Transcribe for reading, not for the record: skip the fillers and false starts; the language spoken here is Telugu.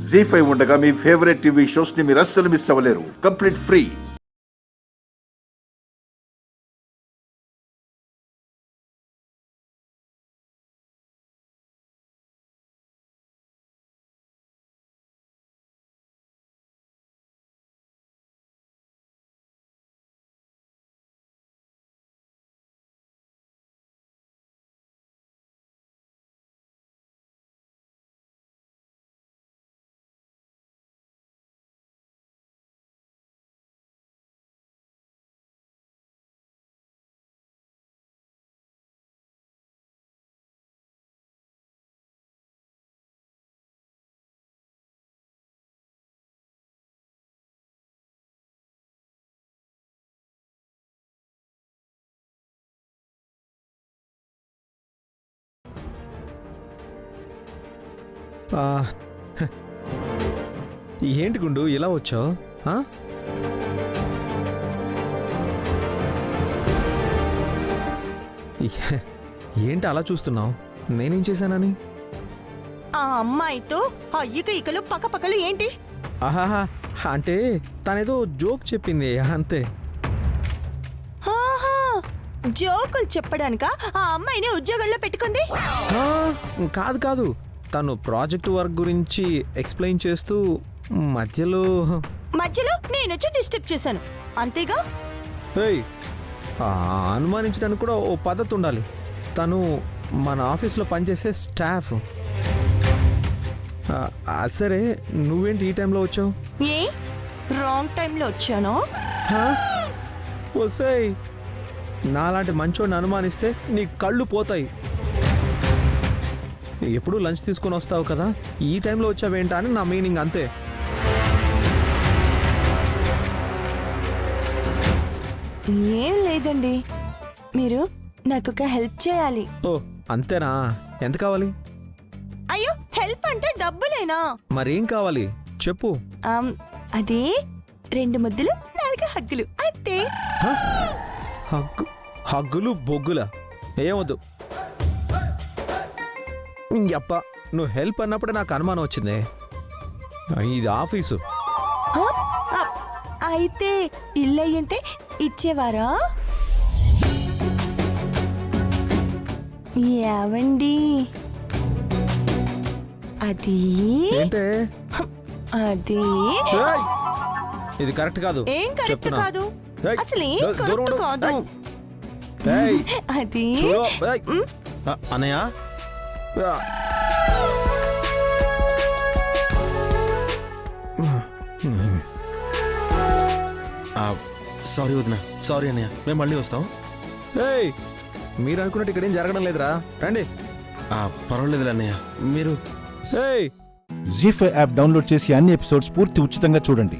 జీ5 ఉండగా మీ ఫేవరెట్ టీవీ షోస్ ని మీరు అస్సలు మిస్ అవ్వలేరు. Complete free. ఏంటి గుండు ఇలా వచ్చావు? ఏంటి అలా చూస్తున్నావు? నేనేం చేశానని? ఆ అమ్మాయితో అయ్యక ఇకలు పక్కపక్కలు ఏంటి? ఆహాహా, అంటే తనేదో జోక్ చెప్పింది అంతే. ఆహా, జోకులు చెప్పడానిక ఆ అమ్మాయిని ఉద్యోగంలో పెట్టుకుంది? కాదు కాదు, తను ప్రాజెక్ట్ వర్క్ గురించి ఎక్స్ప్లెయిన్ చేస్తూ మధ్యలో నేను వచ్చి డిస్టర్బ్ చేశాను అంతేగా? అనుమానించడానికి కూడా ఓ పద్ధతి ఉండాలి. తను మన ఆఫీస్లో పనిచేసే స్టాఫ్. సరే, నువ్వేంటి ఈ టైంలో వచ్చావు? ఏ రాంగ్ టైంలో వచ్చాను? వస్తాయి. నాలాంటి మంచోడిని అనుమానిస్తే నీ కళ్ళు పోతాయి. ఎప్పుడు లంచ్ తీసుకొని వస్తావు కదా, ఈ టైంలో వచ్చావేంటా అని నా మీనింగ్, అంతే. ఏం లేదండి, మీరు నాకు ఒక హెల్ప్ చేయాలి. ఓ అంతేనా? ఎంత కావాలి? అయ్యో, హెల్ప్ అంటే డబ్బులేనా? మరేం కావాలి చెప్పు. అది 2 ముద్దులు 4 హగ్గులు అంతే. హగ్గులు బొగ్గుల ఏమొద్దు. అప్ప, నువ్వు హెల్ప్ అన్నప్పుడే నాకు అనుమానం వచ్చింది. ఇది ఆఫీసు. అయితే ఇల్లు అయ్యంటే ఇచ్చేవారా? ఏవండి, అది ఏంటే? అది ఇది కరెక్ట్ కాదు. ఏం కరెక్ట్ కాదు? అసలు ఏం కరెక్ట్ కాదు. అది అనయ్య, సారీ వదినా, సారీ అన్నయ్య, మేము మళ్ళీ వస్తాం. మీరు అనుకున్నట్టు ఇక్కడేం జరగడం లేదురా, రండి. పర్వాలేదు అన్నయ్య, మీరు జీ5 యాప్ డౌన్లోడ్ చేసి అన్ని ఎపిసోడ్స్ పూర్తి ఉచితంగా చూడండి.